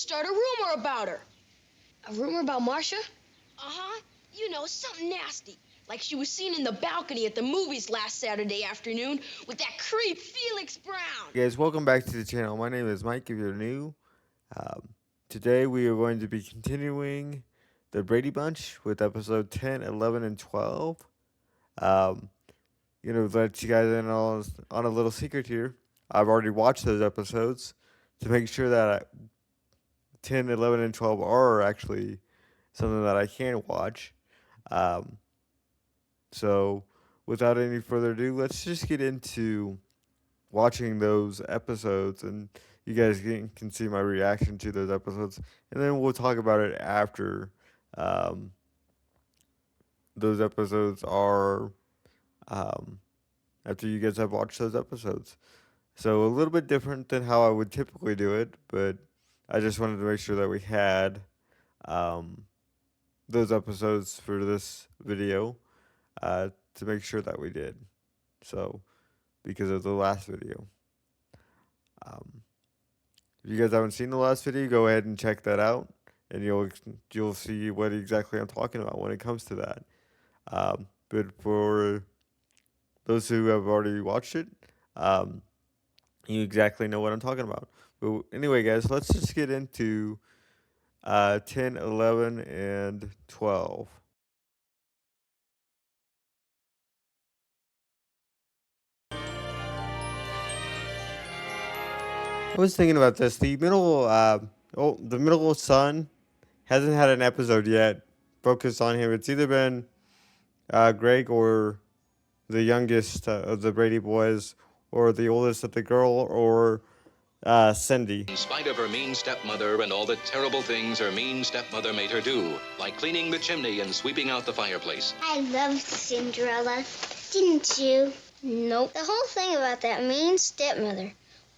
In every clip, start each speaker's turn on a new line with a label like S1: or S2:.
S1: start a rumor about her.
S2: A rumor about Marcia?
S1: Uh-huh. You know, something nasty. Like she was seen in the balcony at the movies last Saturday afternoon with that creep Felix Brown.
S3: Hey guys, welcome back to the channel. My name is Mike if you're new. Today we are going to be continuing the Brady Bunch with episode 10, 11, and 12. Let you guys in on a little secret here. I've already watched those episodes to make sure that 10, 11, and 12 are actually something that I can watch. So without any further ado, let's just get into watching those episodes, and you guys can see my reaction to those episodes, and then we'll talk about it after those episodes are after you guys have watched those episodes. So a little bit different than how I would typically do it, but I just wanted to make sure that we had those episodes for this video to make sure that we did. So because of the last video. If you guys haven't seen the last video, go ahead and check that out, and you'll see what exactly I'm talking about when it comes to that. But for those who have already watched it, you exactly know what I'm talking about. But anyway, guys, let's just get into 10, 11, and 12. I was thinking about this. The middle son hasn't had an episode yet focused on him. It's either been Greg or the youngest of the Brady boys, or the oldest of the girl, or Cindy.
S4: In spite of her mean stepmother and all the terrible things her mean stepmother made her do, like cleaning the chimney and sweeping out the fireplace.
S5: I loved Cinderella, didn't you?
S2: Nope.
S5: The whole thing about that mean stepmother.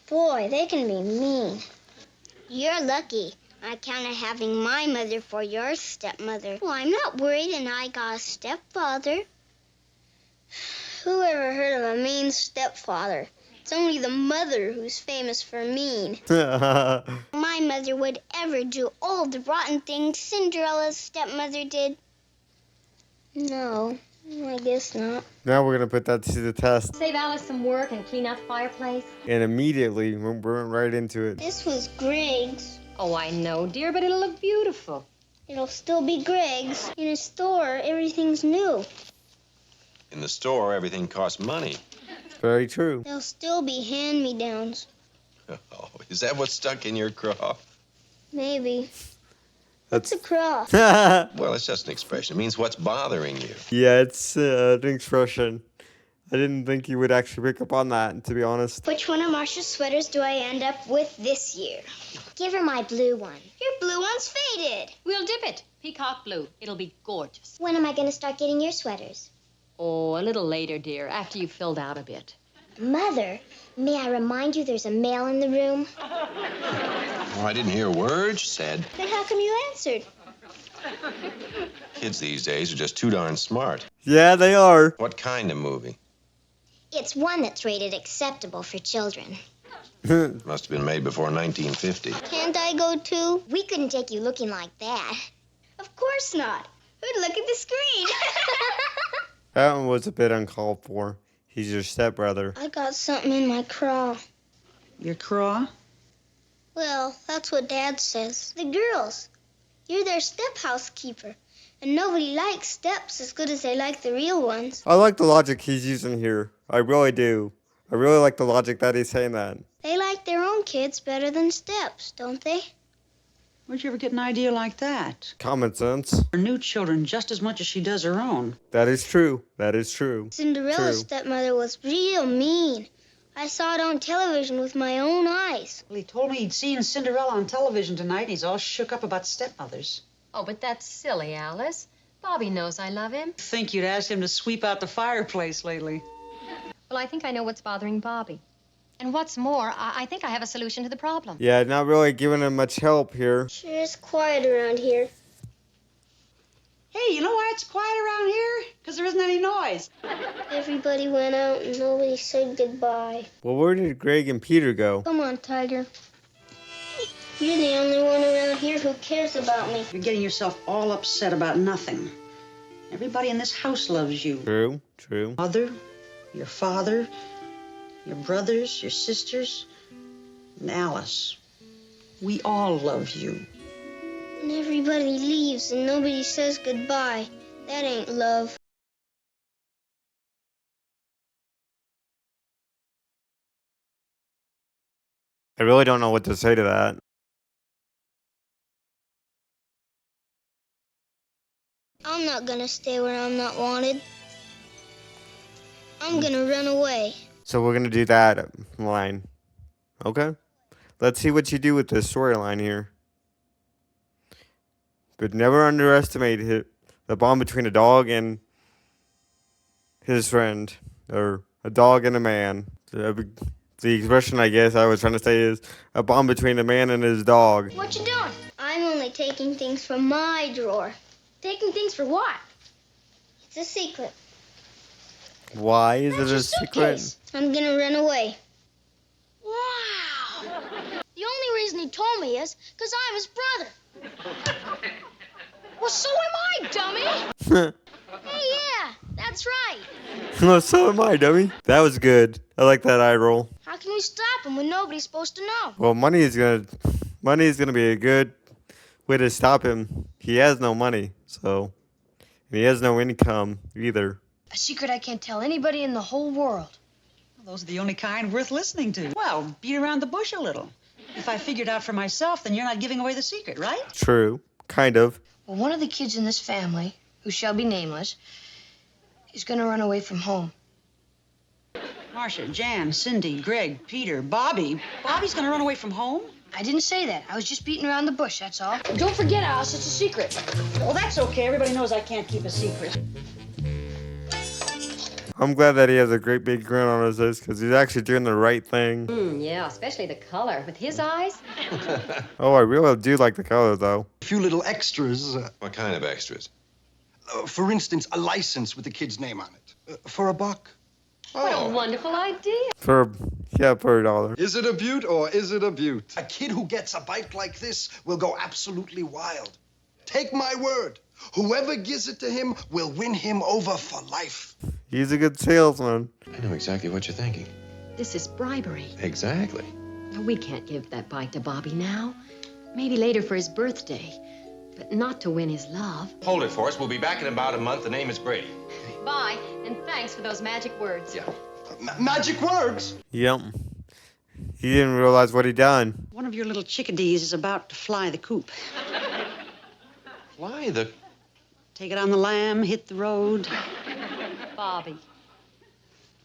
S5: Boy, they can be mean. You're lucky. I counted having my mother for your stepmother. Well, I'm not worried, and I got a stepfather. Who ever heard of a mean stepfather? It's only the mother who's famous for mean. My mother would ever do all the rotten things Cinderella's stepmother did. No, I guess not.
S3: Now we're going to put that to the test.
S6: Save Alice some work and clean out the fireplace.
S3: And immediately, we went right into it.
S5: This was Greg's.
S6: Oh, I know, dear, but it'll look beautiful.
S5: It'll still be Greg's. In a store, everything's new.
S7: In the store, everything costs money.
S3: Very true.
S5: There'll still be hand-me-downs.
S7: Oh, is that what's stuck in your craw?
S5: Maybe. What's a craw?
S7: Well, it's just an expression. It means what's bothering you.
S3: Yeah, it's an expression. I didn't think you would actually pick up on that, to be honest.
S5: Which one of Marcia's sweaters do I end up with this year? Give her my blue one. Your blue one's faded.
S6: We'll dip it. Peacock blue. It'll be gorgeous.
S5: When am I going to start getting your sweaters?
S6: Oh, a little later, dear, after you've filled out a bit.
S5: Mother, may I remind you there's a male in the room?
S7: Oh, I didn't hear a word you said.
S5: Then how come you answered?
S7: Kids these days are just too darn smart.
S3: Yeah, they are.
S7: What kind of movie?
S5: It's one that's rated acceptable for children.
S7: Must have been made before 1950.
S5: Can't I go too? We couldn't take you looking like that. Of course not. Who'd look at the screen?
S3: That one was a bit uncalled for. He's your stepbrother.
S5: I got something in my craw.
S8: Your craw?
S5: Well, that's what Dad says. The girls. You're their step housekeeper. And nobody likes steps as good as they like the real ones.
S3: I like the logic he's using here. I really do. I really like the logic that he's saying that.
S5: They like their own kids better than steps, don't they?
S8: Where'd you ever get an idea like that?
S3: Common sense.
S8: Her new children just as much as she does her own.
S3: That is true. That is true.
S5: Cinderella's
S3: True.
S5: stepmother was real mean. I saw it on television with my own eyes.
S8: Well, he told me he'd seen Cinderella on television tonight, and he's all shook up about stepmothers.
S6: Oh, but that's silly, Alice. Bobby knows I love him.
S8: I think you'd asked him to sweep out the fireplace lately.
S6: Well, I think I know what's bothering Bobby. And what's more, I think I have a solution to the problem.
S3: Yeah, not really giving him much help here.
S5: Sure is quiet around here.
S8: Hey, you know why it's quiet around here? Because there isn't any noise.
S5: Everybody went out and nobody said goodbye.
S3: Well, where did Greg and Peter go?
S5: Come on, Tiger. You're the only one around around here who cares about me.
S8: You're getting yourself all upset about nothing. Everybody in this house loves you.
S3: True, true.
S8: Mother, your father, your brothers, your sisters, and Alice. We all love you.
S5: And everybody leaves and nobody says goodbye. That ain't love.
S3: I really don't know what to say to that.
S5: I'm not gonna stay where I'm not wanted. I'm gonna run away.
S3: So we're gonna do that line. Okay? Let's see what you do with this storyline here. But never underestimate the bond between a dog and his friend. Or a dog and a man. The expression I guess I was trying to say is a bond between a man and his dog.
S5: What you doing? I'm only taking things from my drawer.
S2: Taking things for what?
S5: It's a secret.
S3: Why is
S2: That's
S3: it
S2: your
S3: a secret?
S2: suitcase.
S5: I'm gonna run away.
S2: Wow. The only reason he told me is because I'm his brother. Well, so am I, dummy. Hey, yeah, that's right.
S3: No, so am I, dummy. That was good. I like that eye roll.
S2: How can we stop him when nobody's supposed to know?
S3: Well, money is gonna be a good way to stop him. He has no money, so and he has no income either.
S2: A secret I can't tell anybody in the whole world.
S8: Well, those are the only kind worth listening to. Well, beat around the bush a little. If I figured out for myself, then you're not giving away the secret, right?
S3: True, kind of.
S2: Well, one of the kids in this family, who shall be nameless, is going to run away from home.
S8: Marcia, Jan, Cindy, Greg, Peter, Bobby. Bobby's gonna run away from home?
S2: I didn't say that. I was just beating around the bush, that's all. Don't forget, Alice, it's a secret.
S8: Well, that's okay. Everybody knows I can't keep a secret.
S3: I'm glad that he has a great big grin on his face because he's actually doing the right thing.
S6: Yeah, especially the color. With his eyes?
S3: Oh, I really do like the color though.
S9: A few little extras.
S4: What kind of extras?
S9: For instance, a license with the kid's name on it. For $1.
S6: What a wonderful idea.
S3: For $1.
S9: Is it a beaut or is it a beaut? A kid who gets a bike like this will go absolutely wild. Take my word. Whoever gives it to him will win him over for life.
S3: He's a good salesman.
S4: I know exactly what you're thinking.
S6: This is bribery.
S4: Exactly.
S6: We can't give that bike to Bobby now. Maybe later for his birthday. But not to win his love.
S4: Hold it for us. We'll be back in about a month. The name is Brady.
S6: Bye, and thanks for those magic words.
S4: Yeah.
S9: Magic words.
S3: Yep. He didn't realize what he'd done.
S8: One of your little chickadees is about to fly the coop.
S4: Fly the...
S8: Take it on the lam, hit the road.
S6: Bobby,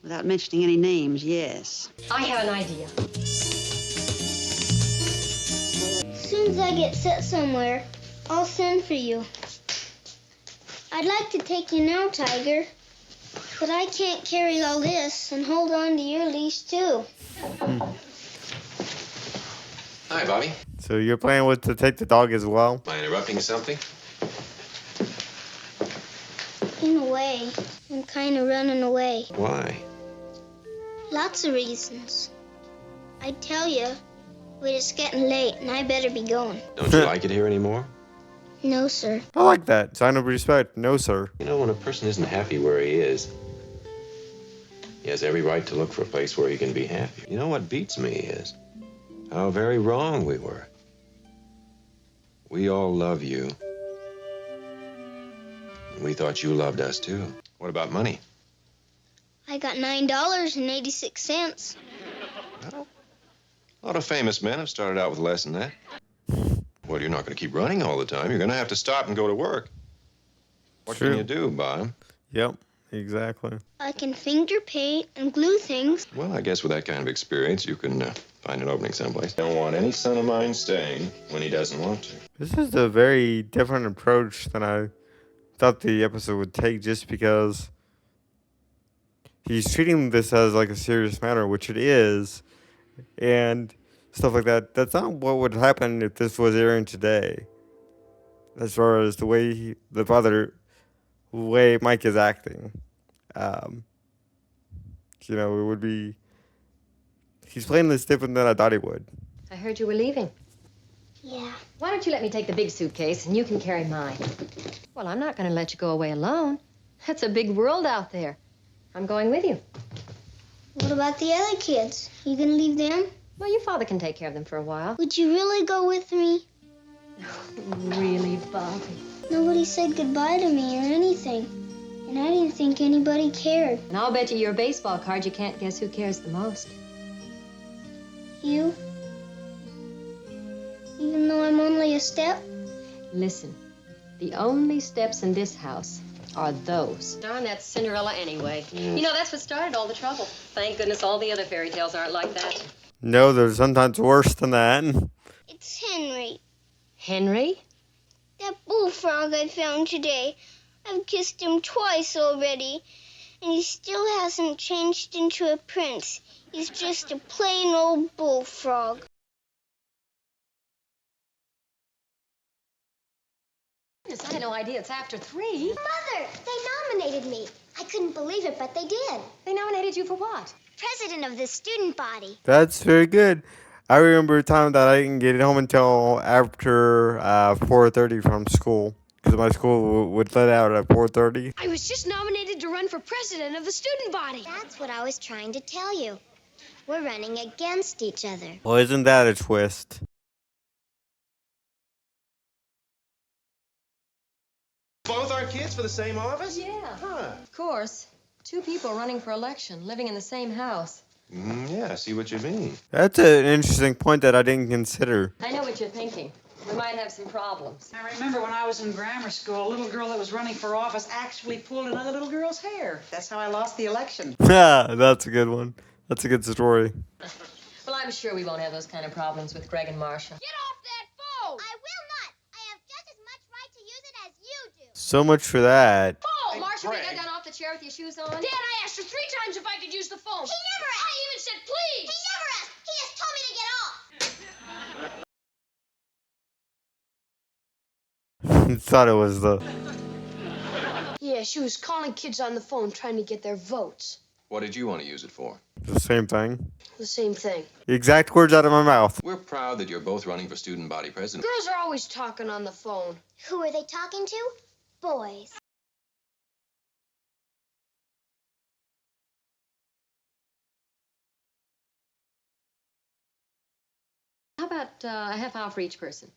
S8: Without mentioning any names, yes.
S6: I have an idea.
S5: As soon as I get set somewhere, I'll send for you. I'd like to take you now, Tiger. But I can't carry all this and hold on to your leash, too.
S4: Hi, Bobby.
S3: So your plan was to take the dog as well?
S4: Am I interrupting something?
S5: In a way, I'm kind of running away.
S4: Why?
S5: Lots of reasons. I tell you, but it's getting late and I better be going.
S4: Don't you like it here anymore?
S5: No, sir.
S3: I like that. Sign of respect. No, sir.
S4: You know, when a person isn't happy where he is, he has every right to look for a place where he can be happy. You know what beats me is how very wrong we were. We all love you. And we thought you loved us, too. What about money?
S5: I got $9.86.
S4: Well, a lot of famous men have started out with less than that. Well, you're not going to keep running all the time. You're going to have to stop and go to work. What
S3: True.
S4: can you do, Bob?
S3: Yep, exactly.
S5: I can finger paint and glue things.
S4: Well, I guess with that kind of experience, you can find an opening someplace. Don't want any son of mine staying when he doesn't want to.
S3: This is a very different approach than I thought the episode would take, just because he's treating this as like a serious matter, which it is, and stuff like that. That's not what would happen if this was airing today. As far as the way the way Mike is acting, you know, it would be. He's playing this different than I thought he would.
S6: I heard you were leaving.
S5: Yeah.
S6: Why don't you let me take the big suitcase and you can carry mine? Well, I'm not going to let you go away alone. That's a big world out there. I'm going with you.
S5: What about the other kids? You gonna leave them?
S6: Well, your father can take care of them for a while.
S5: Would you really go with me?
S6: Really, Bobby?
S5: Nobody said goodbye to me or anything. And I didn't think anybody cared.
S6: And I'll bet you your baseball card you can't guess who cares the most.
S5: You? Even though I'm only a step?
S6: Listen, the only steps in this house are those. Darn, that's Cinderella anyway. You know, that's what started all the trouble. Thank goodness all the other fairy tales aren't like that.
S3: No, they're sometimes worse than that.
S5: It's Henry.
S6: Henry?
S5: That bullfrog I found today. I've kissed him twice already. And he still hasn't changed into a prince. He's just a plain old bullfrog.
S6: I had no idea it's after 3.
S5: Mother, they nominated me. I couldn't believe it, but they did.
S6: They nominated you for what?
S5: President of the student body.
S3: That's very good. I remember a time that I didn't get home until after 4:30 from school. Because my school would let out at 4:30.
S1: I was just nominated to run for president of the student body.
S5: That's what I was trying to tell you. We're running against each other.
S3: Well, isn't that a twist?
S7: Both our kids for the same office?
S6: Yeah.
S7: Huh.
S6: Of course. 2 people running for election, living in the same house.
S7: Yeah, I see what you mean.
S3: That's an interesting point that I didn't consider.
S6: I know what you're thinking. We might have some problems.
S8: I remember when I was in grammar school, a little girl that was running for office actually pulled another little girl's hair. That's how I lost the election.
S3: Yeah, that's a good one. That's a good story.
S6: Well, I'm sure we won't have those kind of problems with Greg and Marcia.
S1: Get off that phone!
S5: I will not. I have just as much right to use it as you do.
S3: So much for that.
S1: Phone!
S6: Oh, Marcia, will you get down off the chair with your shoes on?
S1: Dad, I asked her 3 times if I could use the phone.
S5: He never asked.
S1: I even said please.
S5: He never asked. He just told me to get off.
S3: Thought it was the...
S1: Yeah, she was calling kids on the phone trying to get their votes.
S4: What did you want to use it for?
S3: the same thing.
S1: The same thing.
S3: The exact words out of my mouth.
S4: We're proud that you're both running for student body president.
S1: Girls are always talking on the phone.
S5: Who are they talking to? Boys.
S6: How about a half hour for each person?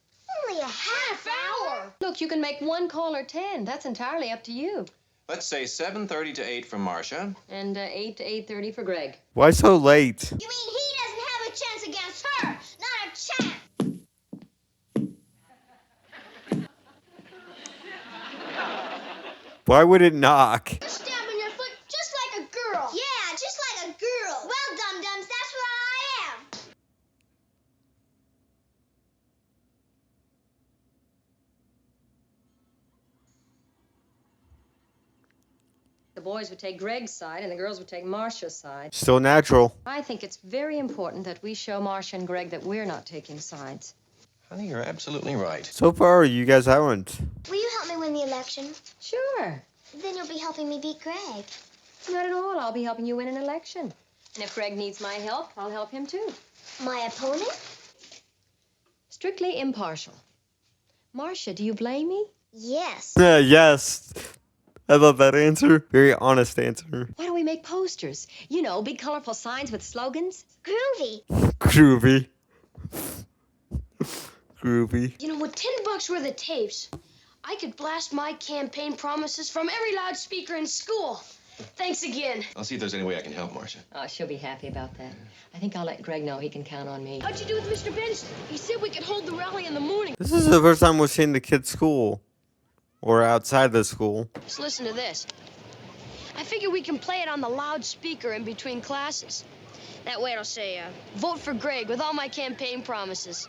S5: Only a half hour.
S6: Look, you can make 1 call or 10. That's entirely up to you.
S4: Let's say 7:30 to 8 for Marcia.
S6: And 8 to 8:30 for Greg.
S3: Why so late?
S5: You mean he doesn't have a chance against her? Not a chance.
S3: Why would it knock?
S5: You're stabbing your foot just like a girl. Yeah, just like a girl. Well, dum-dums, that's what I am.
S6: The boys would take Greg's side and the girls would take Marcia's side.
S3: Still natural.
S6: I think it's very important that we show Marcia and Greg that we're not taking sides.
S4: Honey, you're absolutely right.
S3: So far, you guys haven't.
S5: Will you help me win the election?
S6: Sure.
S5: Then you'll be helping me beat Greg.
S6: Not at all. I'll be helping you win an election. And if Greg needs my help, I'll help him too.
S5: My opponent?
S6: Strictly impartial. Marcia, do you blame me?
S5: Yes.
S3: Yes. I love that answer. Very honest answer.
S6: Why don't we make posters? You know, big colorful signs with slogans.
S5: Groovy.
S3: Groovy. Groovy.
S1: You know, with $10 worth of tapes, I could blast my campaign promises from every loudspeaker in school. Thanks again.
S4: I'll see if there's any way I can help Marcia.
S6: Oh, she'll be happy about that. I think I'll let Greg know he can count on me.
S1: How'd you do with Mr. Benson? He said we could hold the rally in the morning.
S3: This is the first time we've seen the kids' school. Or outside the school.
S1: Just listen to this. I figure we can play it on the loudspeaker in between classes. That way it'll say, vote for Greg with all my campaign promises.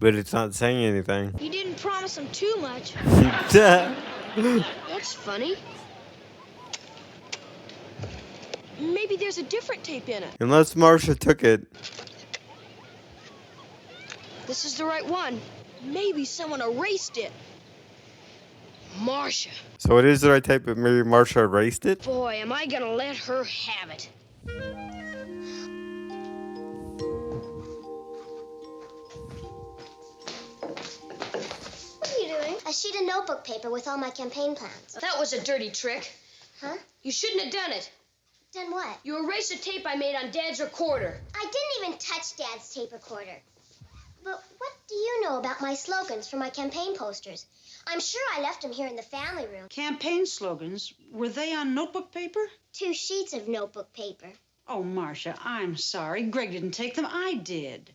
S3: But it's not saying anything.
S1: You didn't promise him too much.
S3: Yeah.
S1: That's funny. Maybe there's a different tape in it.
S3: Unless Marcia took it.
S1: This is the right one. Maybe someone erased it. Marcia.
S3: So it is the right tape, but maybe Marcia erased it?
S1: Boy, am I gonna let her have it.
S5: sheet of notebook paper with all my campaign plans.
S1: That was a dirty trick.
S5: Huh?
S1: You shouldn't have done it.
S5: Done what?
S1: You erased a tape I made on Dad's recorder.
S5: I didn't even touch Dad's tape recorder. But what do you know about my slogans for my campaign posters? I'm sure I left them here in the family room.
S8: Campaign slogans, were they on notebook paper?
S5: 2 sheets of notebook paper.
S8: Oh, Marcia, I'm sorry. Greg didn't take them. I did.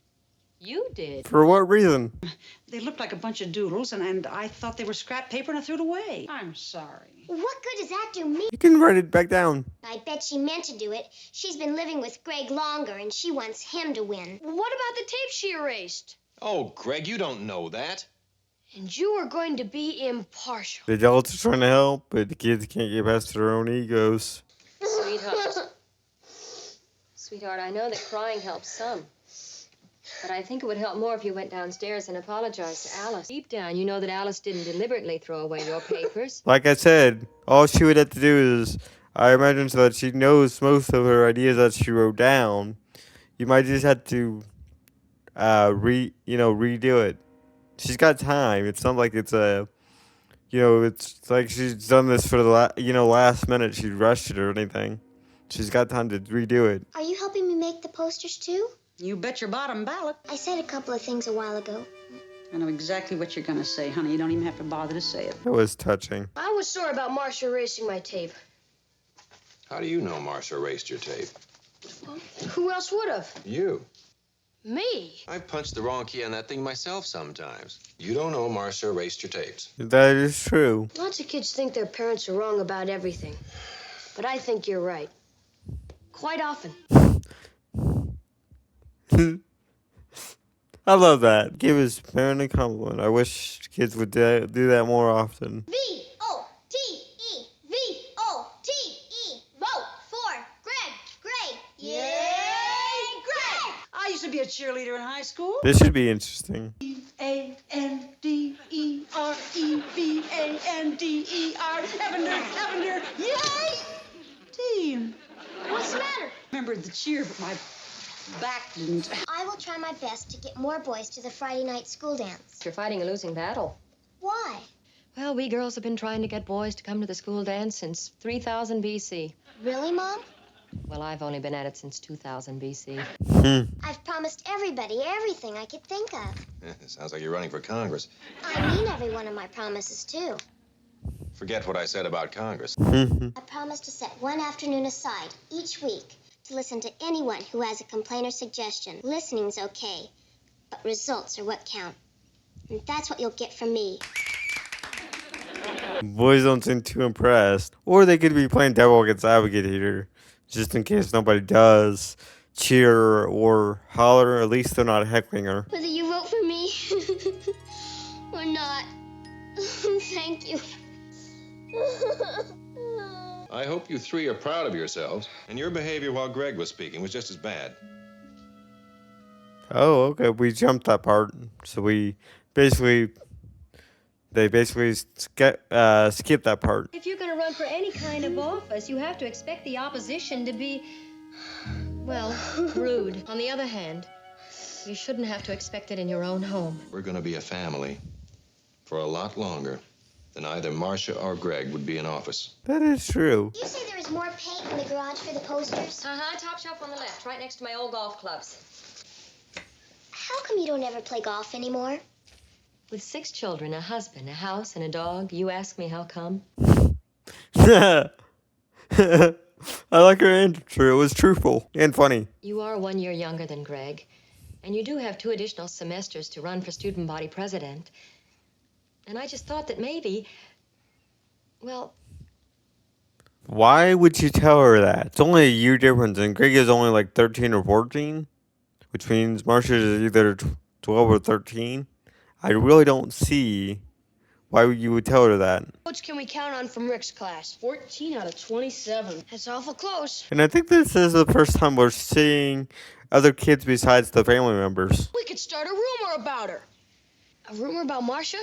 S6: You did.
S3: For what reason?
S8: They looked like a bunch of doodles, and I thought they were scrap paper, and I threw it away. I'm sorry.
S5: What good does that do me?
S3: You can write it back down.
S5: I bet she meant to do it. She's been living with Greg longer, and she wants him to win.
S1: What about the tape she erased?
S7: Oh, Greg, you don't know that.
S1: And you were going to be impartial.
S3: The adults are trying to help, but the kids can't get past their own egos.
S6: Sweetheart. Sweetheart, I know that crying helps some. But I think it would help more if you went downstairs and apologized to Alice. Deep down, you know that Alice didn't deliberately throw away your papers.
S3: Like I said, all she would have to do is, I imagine, so that she knows most of her ideas that she wrote down. You might just have to, redo it. She's got time. It's not like it's it's like she's done this for the last minute. She rushed it or anything. She's got time to redo it.
S5: Are you helping me make the posters, too?
S8: You bet your bottom ballot.
S5: I said a couple of things a while ago.
S8: I know exactly what you're going to say, honey. You don't even have to bother to say it.
S3: That was touching.
S1: I was sore about Marcia erasing my tape.
S4: How do you know Marcia erased your tape?
S1: Who else would have?
S4: You.
S1: Me?
S4: I punched the wrong key on that thing myself sometimes. You don't know Marcia erased your tapes.
S3: That is true.
S1: Lots of kids think their parents are wrong about everything. But I think you're right. Quite often.
S3: I love that. Give his parent a compliment. I wish kids would do that more often.
S5: V-O-T-E. V-O-T-E. Vote for Greg. Greg. Yay, Greg!
S8: I used to be a cheerleader in high school.
S3: This should be interesting.
S8: A-N-D-E-R-E-V-A-N-D-E-R. Evander. Yay! Team.
S5: What's the matter?
S8: Remembered the cheer, but my back didn't.
S5: I will try my best to get more boys to the Friday night school dance.
S6: You're fighting a losing battle.
S5: Why?
S6: Well, we girls have been trying to get boys to come to the school dance since 3000 BC.
S5: Really, Mom?
S6: Well, I've only been at it since 2000 BC.
S5: I've promised everybody everything I could think of.
S4: Sounds like you're running for Congress.
S5: I mean every one of my promises, too.
S4: Forget what I said about Congress.
S5: I promise to set one afternoon aside each week to listen to anyone who has a complaint or suggestion. Listening's okay, but results are what count. And that's what you'll get from me.
S3: Boys don't seem too impressed. Or they could be playing devil against advocate here. Just in case nobody does cheer or holler. At least they're not heckling her.
S5: Whether you vote for me or not, thank you.
S4: I hope you three are proud of yourselves. And your behavior while Greg was speaking was just as bad.
S3: Oh, okay. We jumped that part. So they basically skipped that part.
S6: If you're going to run for any kind of office, you have to expect the opposition to be, well, rude. On the other hand, you shouldn't have to expect it in your own home.
S4: We're going to be a family for a lot longer than either Marcia or Greg would be in office.
S3: That is true.
S5: You say there is more paint in the garage for the posters?
S6: Uh-huh, top shelf on the left, right next to my old golf clubs.
S5: How come you don't ever play golf anymore?
S6: With 6 children, a husband, a house, and a dog, you ask me how come?
S3: I like her answer. It was truthful and funny.
S6: You are 1 year younger than Greg, and you do have 2 additional semesters to run for student body president. And I just thought that maybe, well...
S3: Why would you tell her that? It's only a year difference, and Greg is only like 13 or 14, which means Marcia is either 12 or 13. I really don't see why you would tell her that.
S1: Votes can we count on from Rick's class? 14 out of 27. That's awful close.
S3: And I think this is the first time we're seeing other kids besides the family members.
S1: We could start a rumor about her. A rumor about Marcia?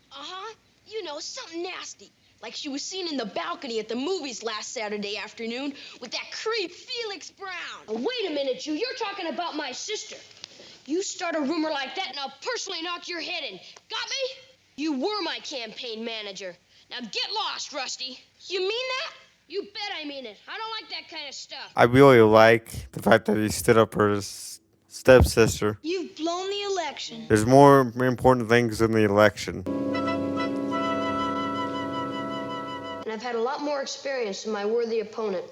S1: Uh-huh. You know, something nasty. Like she was seen in the balcony at the movies last Saturday afternoon with that creep Felix Brown. Oh, wait a minute, you're talking about my sister. You start a rumor like that and I'll personally knock your head in. Got me? You were my campaign manager. Now get lost, Rusty. You mean that? You bet I mean it. I don't like that kind of stuff.
S3: I really like the fact that he stood up for his stepsister.
S1: You've blown the election.
S3: There's more important things than the election.
S1: And I've had a lot more experience than my worthy opponent.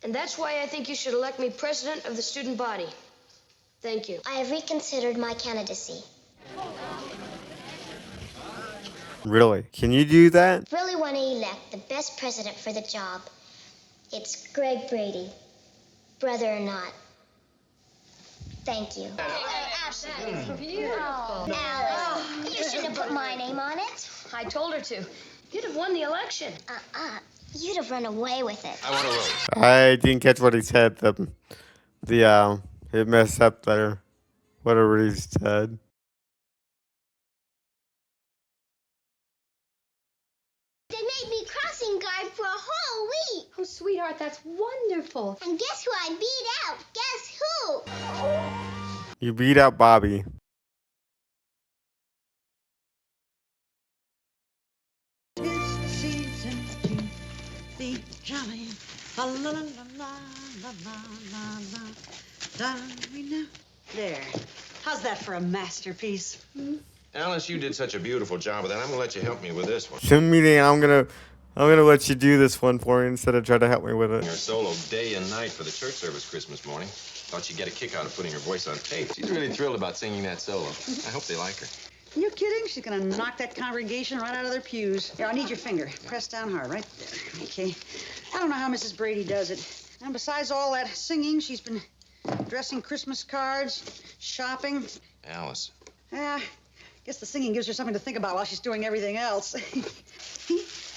S1: And that's why I think you should elect me president of the student body. Thank you.
S5: I have reconsidered my candidacy.
S3: Really? Can you do that?
S5: Really want to elect the best president for the job. It's Greg Brady, brother or not. Thank you.
S1: Absolutely.
S5: Alice, you should have put my name on it.
S1: I told her to. You'd have won the election.
S5: You'd have run away with it.
S7: I want a rose.
S3: I didn't catch what he said. It messed up there. Whatever he said.
S5: They made me crossing guard for a whole week.
S6: Oh, sweetheart, that's wonderful.
S5: And guess who I beat out? Guess who?
S3: You beat out Bobby.
S8: It's the season to be jolly. La la la la la la la la. Darling. There. How's that for a masterpiece?
S4: Alice, you did such a beautiful job with that. I'm gonna let you help me with this one.
S3: Send me the. I'm gonna let you do this one for me instead of try to help me with it.
S4: Her solo day and night for the church service Christmas morning. Thought she'd get a kick out of putting her voice on tape. She's really thrilled about singing that solo. I hope they like her.
S8: You kidding? She's gonna knock that congregation right out of their pews. Here, I need your finger. Press down hard, right there. Okay. I don't know how Mrs. Brady does it. And besides all that singing, she's been dressing Christmas cards, shopping.
S4: Alice.
S8: Yeah, guess the singing gives her something to think about while she's doing everything else.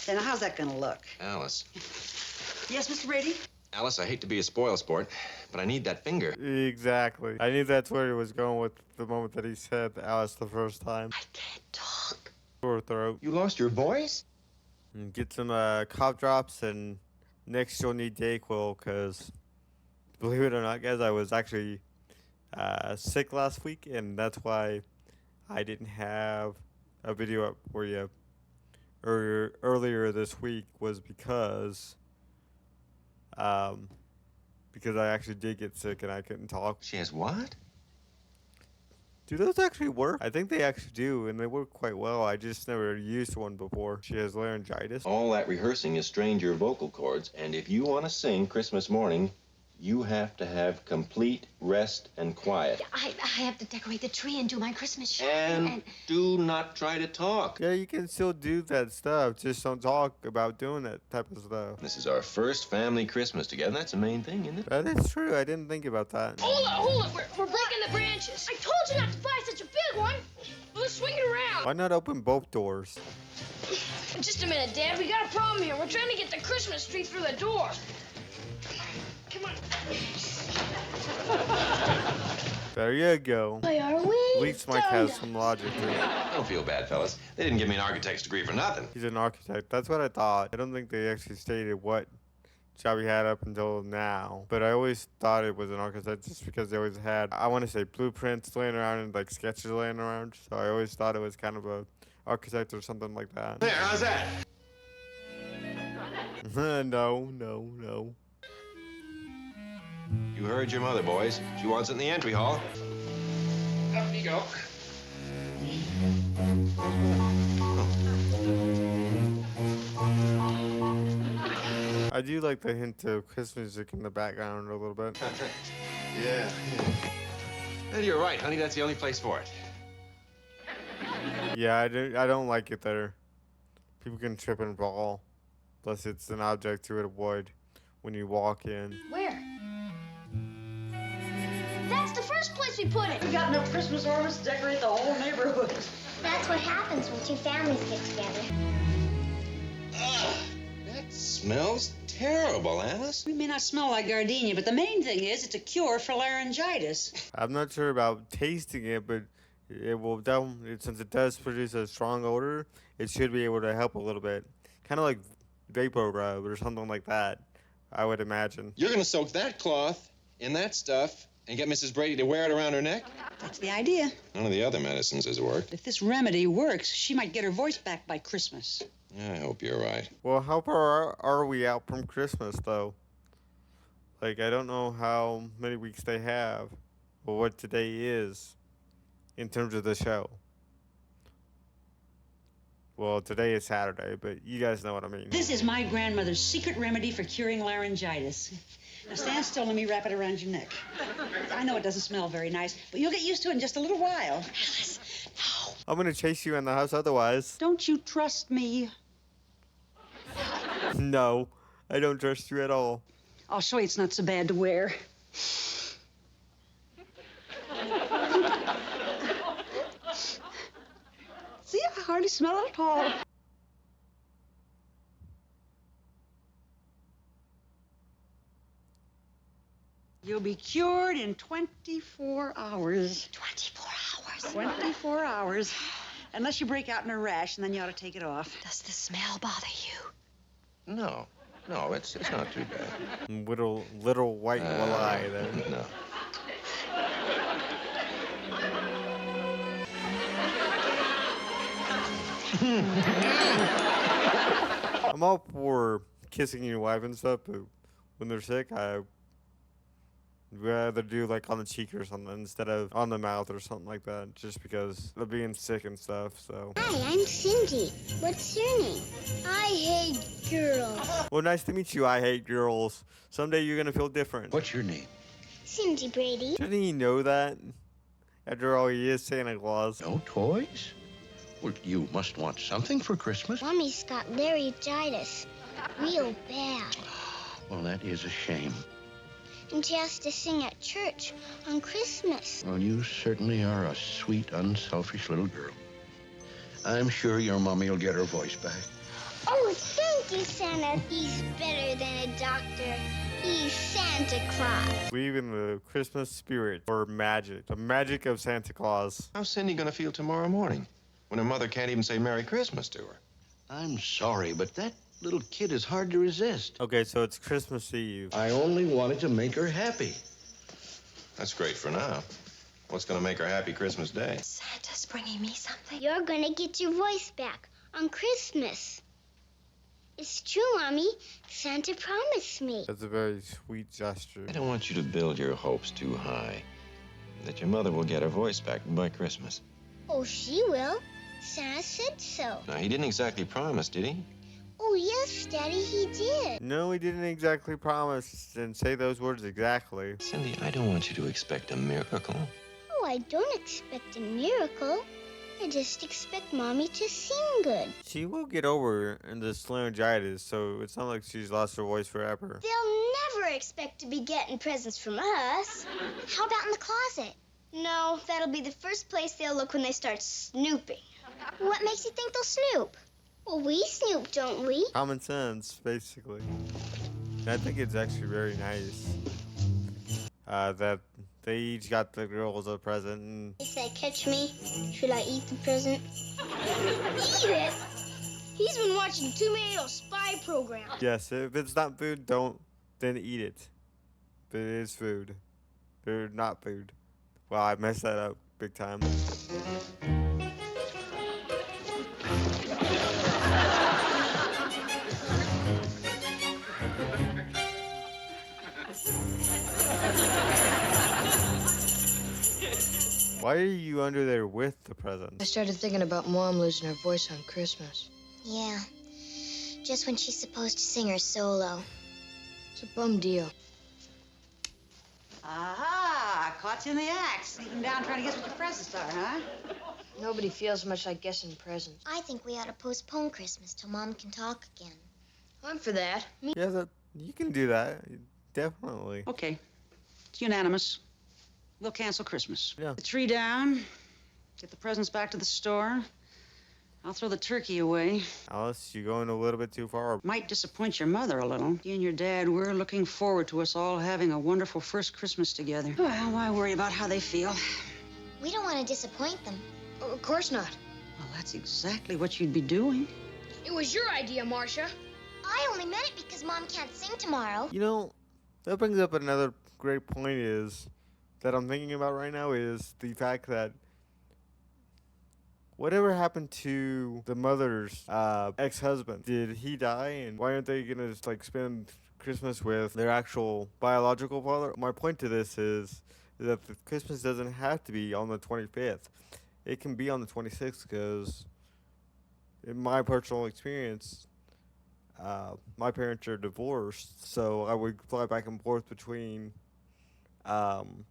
S8: Then how's that gonna look?
S4: Alice.
S8: Yes, Mr. Brady?
S4: Alice, I hate to be a spoil sport, but I need that finger.
S3: Exactly. I knew that's where he was going with the moment that he said Alice the first time.
S1: I can't talk.
S3: Sore throat.
S4: You lost your voice?
S3: And get some cough drops, and next you'll need Dayquil, because believe it or not, guys, I was actually sick last week, and that's why I didn't have a video up for you earlier this week, was because I actually did get sick and I couldn't talk.
S4: She has what?
S3: Do those actually work? I think they actually do, and they work quite well. I just never used one before. She has laryngitis.
S4: All that rehearsing has strained your vocal cords, and if you want to sing Christmas morning, you have to have complete rest and quiet.
S2: I have to decorate the tree and do my Christmas shopping.
S4: And do not try to talk.
S3: Yeah, you can still do that stuff. Just don't talk about doing that type of stuff.
S4: This is our first family Christmas together. That's the main thing, isn't it?
S3: That is true. I didn't think about that.
S1: Hold it. We're breaking the branches.
S2: I told you not to buy such a big one.
S1: Let's swing it around.
S3: Why not open both doors?
S1: Just a minute, Dad. We got a problem here. We're trying to get the Christmas tree through the door. Come on.
S3: There you go.
S2: Why are we?
S3: At least Mike has some logic to it.
S4: Don't feel bad, fellas. They didn't give me an architect's degree for nothing.
S3: He's an architect. That's what I thought. I don't think they actually stated what job he had up until now. But I always thought it was an architect just because they always had, I want to say, blueprints laying around and like sketches laying around. So I always thought it was kind of a architect or something like that.
S4: There, how's that?
S3: No.
S4: You heard your mother, boys. She wants it in the entry hall. Up you go.
S3: I do like the hint of Christmas music in the background a little bit.
S4: Yeah. And you're right, honey. That's the only place for it.
S3: Yeah, I don't like it there. People can trip and fall. Plus, it's an object to avoid when you walk in.
S2: Where? That's the first place we put it.
S8: We got enough Christmas ornaments to decorate the whole neighborhood.
S5: That's what happens when two families get together.
S4: That smells terrible, Alice.
S8: We may not smell like gardenia, but the main thing is it's a cure for laryngitis.
S3: I'm not sure about tasting it, but it will definitely, since it does produce a strong odor, it should be able to help a little bit. Kind of like vapor rub or something like that, I would imagine.
S4: You're gonna soak that cloth in that stuff And get Mrs. Brady to wear it around her neck?
S8: That's the idea.
S4: None of the other medicines has worked.
S8: If this remedy works, she might get her voice back by Christmas.
S4: I hope you're right.
S3: Well, how far are we out from Christmas, though? Like, I don't know how many weeks they have, or what today is, in terms of the show. Well, today is Saturday, but you guys know what I mean.
S8: This is my grandmother's secret remedy for curing laryngitis. Now stand still and let me wrap it around your neck. I know it doesn't smell very nice, but you'll get used to it in just a little while. Alice, no.
S3: I'm gonna chase you in the house otherwise.
S8: Don't you trust me?
S3: No, I don't trust you at all.
S8: I'll show you it's not so bad to wear. See, I hardly smell it at all. You'll be cured in 24 hours.
S2: 24 hours.
S8: 24 hours. Unless you break out in a rash, and then you ought to take it off.
S2: Does the smell bother you?
S4: No, it's not too bad.
S3: Little white will I then.
S4: No.
S3: I'm all for kissing your wife and stuff, but when they're sick, I'd rather do like on the cheek or something instead of on the mouth or something like that, just because of being sick and stuff, so.
S5: Hi, I'm Cindy. What's your name? I hate girls.
S3: Well, nice to meet you. I hate girls. Someday you're gonna feel different.
S7: What's your name?
S5: Cindy Brady.
S3: Didn't he know that? After all, he is Santa Claus.
S7: No toys? Well, you must want something for Christmas.
S5: Mommy's got laryngitis. Real bad.
S7: Well, that is a shame.
S5: And she has to sing at church on Christmas.
S7: Well, you certainly are a sweet, unselfish little girl. I'm sure your mommy will get her voice back.
S5: Oh, thank you, Santa. He's better than a doctor. He's Santa Claus.
S3: Believe in the Christmas spirit or magic. The magic of Santa Claus.
S4: How's Cindy gonna feel tomorrow morning when her mother can't even say Merry Christmas to her?
S7: I'm sorry, but that little kid is hard to resist.
S3: Okay, so it's Christmas Eve.
S7: I only wanted to make her happy.
S4: That's great for now. What's gonna make her happy Christmas Day?
S2: Santa's bringing me something.
S5: You're gonna get your voice back on Christmas. It's true, Mommy. Santa promised me.
S3: That's a very sweet gesture.
S4: I don't want you to build your hopes too high. That your mother will get her voice back by Christmas.
S5: Oh, she will. Santa said so.
S4: Now, he didn't exactly promise, did he?
S5: Oh, yes, Daddy, he did.
S3: No, he didn't exactly promise and say those words exactly.
S4: Cindy, I don't want you to expect a miracle.
S5: Oh, I don't expect a miracle. I just expect Mommy to sing good.
S3: She will get over this laryngitis, so it's not like she's lost her voice forever.
S5: They'll never expect to be getting presents from us. How about in the closet? No, that'll be the first place they'll look when they start snooping. What makes you think they'll snoop? Well, we snoop, don't we?
S3: Common sense, basically. And I think it's actually very nice that they each got the girls a present. And
S5: They say, catch me. Should I eat the present?
S1: Eat it? He's been watching Tomato Spy program.
S3: yes, if it's not food, then eat it. But it is food. They're not food. Wow, I messed that up big time. Why are you under there with the
S1: I
S3: presents?
S1: started thinking about Mom losing her voice on Christmas.
S5: Yeah, just when she's supposed to sing her solo.
S1: It's a bum deal.
S8: Aha! Caught you in the act. Sneaking down trying to guess what your presents are, huh?
S1: Nobody feels much like guessing presents.
S5: I think we ought to postpone Christmas till Mom can talk again.
S1: I'm for that.
S3: Yeah, you can do that. Definitely.
S8: Okay. It's unanimous. We'll cancel Christmas.
S3: Yeah.
S8: The tree down. Get the presents back to the store. I'll throw the turkey away.
S3: Alice, you're going a little bit too far.
S8: Might disappoint your mother a little. You and your dad, we're looking forward to us all having a wonderful first Christmas together. Well, why worry about how they feel?
S5: We don't want to disappoint them.
S1: Oh, of course not.
S8: Well, that's exactly what you'd be doing.
S1: It was your idea, Marcia.
S5: I only meant it because Mom can't sing tomorrow.
S3: You know, that brings up another great point is, that I'm thinking about right now is the fact that whatever happened to the mother's ex-husband? Did he die? And why aren't they gonna just like spend Christmas with their actual biological father? My point to this is that the Christmas doesn't have to be on the 25th. It can be on the 26th because, in my personal experience, my parents are divorced, so I would fly back and forth between um,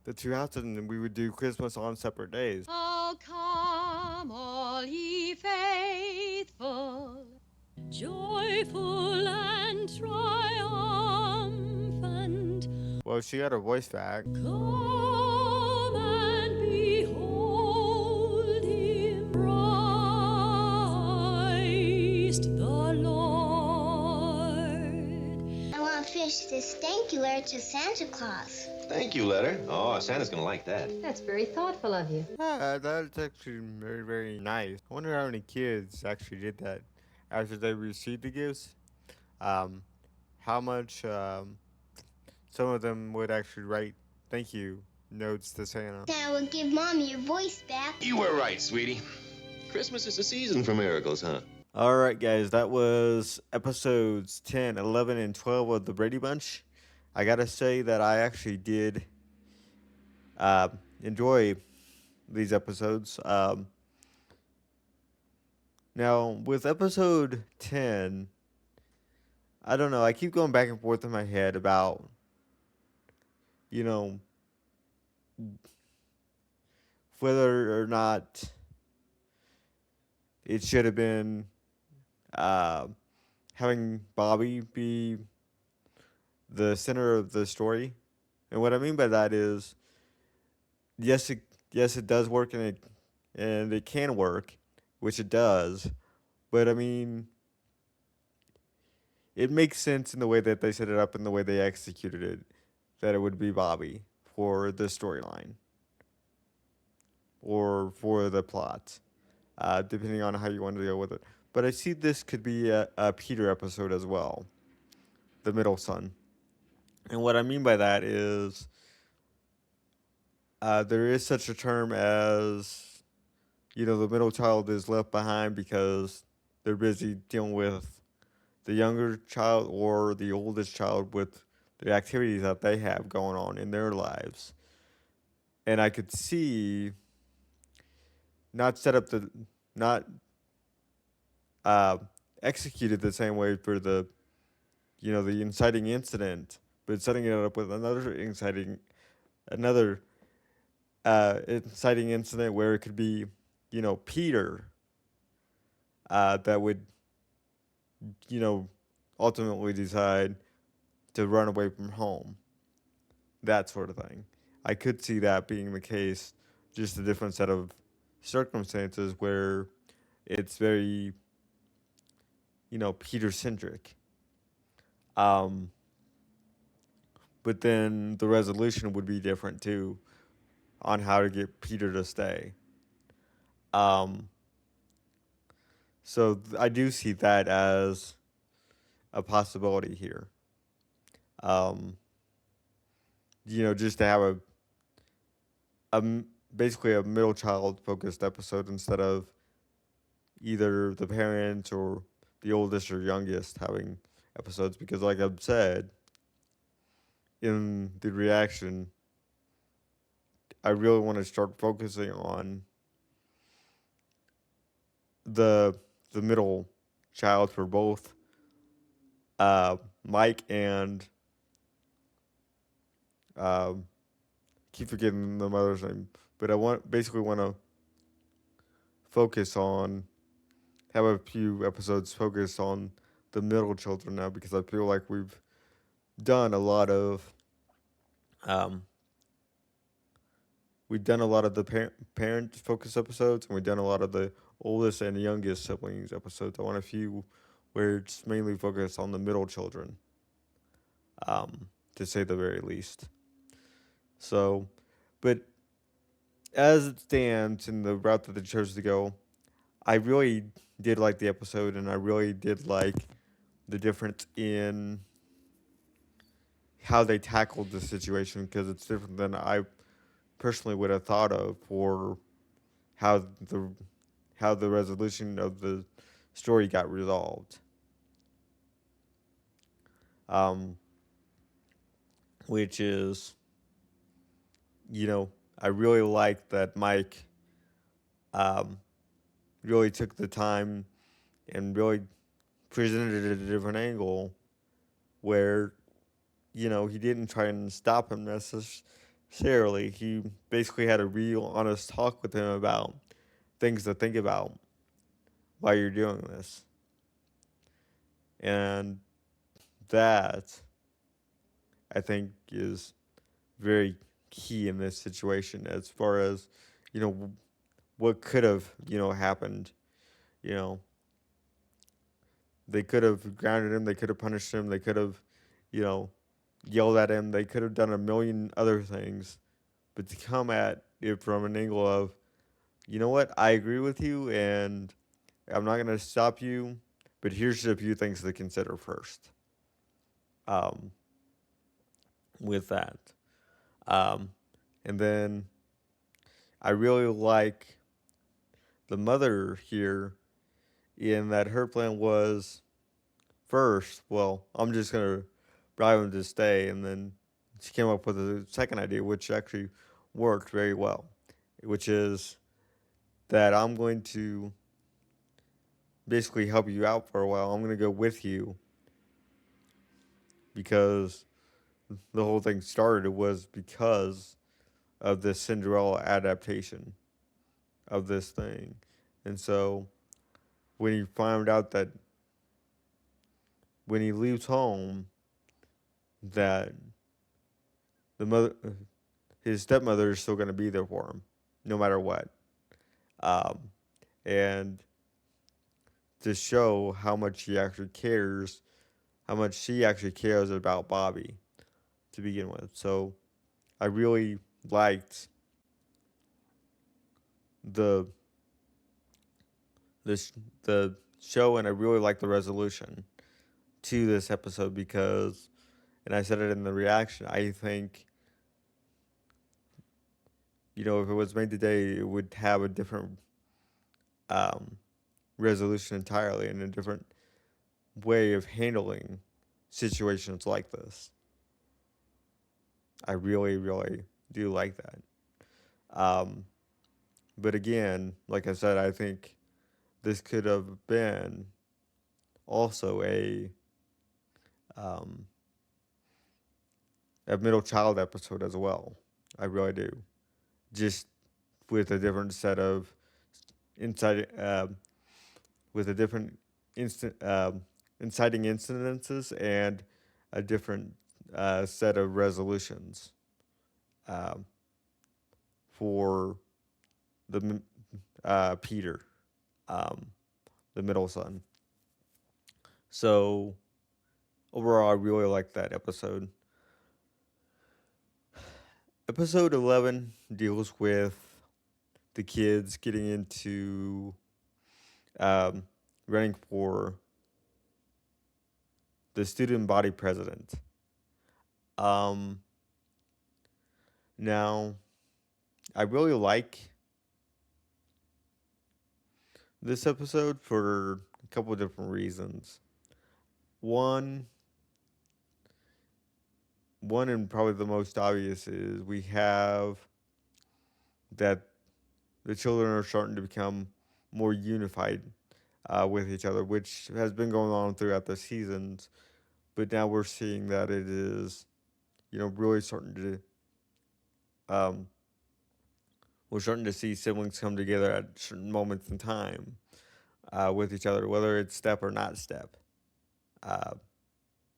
S3: the two houses, and we would do Christmas on separate days.
S10: Oh, come, all ye faithful, joyful and triumphant.
S3: Well, she got her voice back.
S10: Come and behold him, Christ the Lord.
S5: I want to finish this thank you letter to Santa Claus.
S4: Thank you, letter. Oh, Santa's gonna like that.
S6: That's very thoughtful of you.
S3: That's actually very, very nice. I wonder how many kids actually did that after they received the gifts. How much some of them would actually write thank you notes to Santa.
S5: Santa will give Mommy your voice back.
S4: You were right, sweetie. Christmas is the season for miracles, huh?
S3: All right, guys, that was episodes 10, 11, and 12 of the Brady Bunch. I gotta say that I actually did enjoy these episodes. Now, with episode 10, I don't know, I keep going back and forth in my head about, you know, whether or not it should have been having Bobby be the center of the story. And what I mean by that is, yes, it does work, and it can work, which it does. But I mean, it makes sense in the way that they set it up and the way they executed it, that it would be Bobby for the storyline or for the plot, depending on how you want to deal with it. But I see this could be a Peter episode as well, the middle son. And what I mean by that is there is such a term as, the middle child is left behind because they're busy dealing with the younger child or the oldest child with the activities that they have going on in their lives. And I could see not executed the same way for the inciting incident, but setting it up with another inciting incident where it could be, Peter, that would, ultimately decide to run away from home. That sort of thing. I could see that being the case, just a different set of circumstances where it's very, Peter-centric. But then the resolution would be different too on how to get Peter to stay. So I do see that as a possibility here. Just to have basically a middle child focused episode instead of either the parents or the oldest or youngest having episodes, because like I've said in the reaction, I really want to start focusing on the middle child for both Mike and keep forgetting the mother's name, but I want to have a few episodes focused on the middle children now, because I feel like we've done a lot of the parent focused episodes, and we've done a lot of the oldest and youngest siblings episodes. I want a few where it's mainly focused on the middle children, to say the very least. So, but as it stands in the route that they chose to go, I really did like the episode, and I really did like the difference in how they tackled the situation, because it's different than I personally would have thought of for how the how the resolution of the story got resolved. Um, which is, I really like that Mike um, really took the time and really presented it at a different angle where, he didn't try and stop him necessarily. He basically had a real honest talk with him about things to think about while you're doing this. And that, I think, is very key in this situation as far as, you know, what could have, happened. You know, they could have grounded him, they could have punished him, they could have, you know, yelled at him, they could have done a million other things. But to come at it from an angle of, you know what, I agree with you and I'm not going to stop you, but here's a few things to consider first. Um, with that. Um, and then I really like the mother here in that her plan was first, well, I'm just going to bribe him to stay. And then she came up with a second idea, which actually worked very well, which is that I'm going to basically help you out for a while. I'm going to go with you because the whole thing started was because of this Cinderella adaptation of this thing. And so when he found out that when he leaves home that the mother his stepmother is still going to be there for him no matter what. Um, and to show how much he actually cares, how much she actually cares about Bobby to begin with. So I really liked the this the show, and I really liked the resolution to this episode because, and I said it in the reaction, I think, if it was made today, it would have a different um, resolution entirely and a different way of handling situations like this. I really, really do like that. Um, but again, like I said, I think this could have been also um, a middle child episode as well. I really do. Just with a different set of inside, with a different inciting incidences and a different set of resolutions um, for the Peter, um, the middle son. So overall, I really like that episode. Episode 11 deals with the kids getting into um, running for the student body president. Um, Now, I really like this episode for a couple of different reasons. One, and probably the most obvious is we have that the children are starting to become more unified with each other, which has been going on throughout the seasons. But now we're seeing that it is, really starting to, um, we're starting to see siblings come together at certain moments in time with each other, whether it's step or not step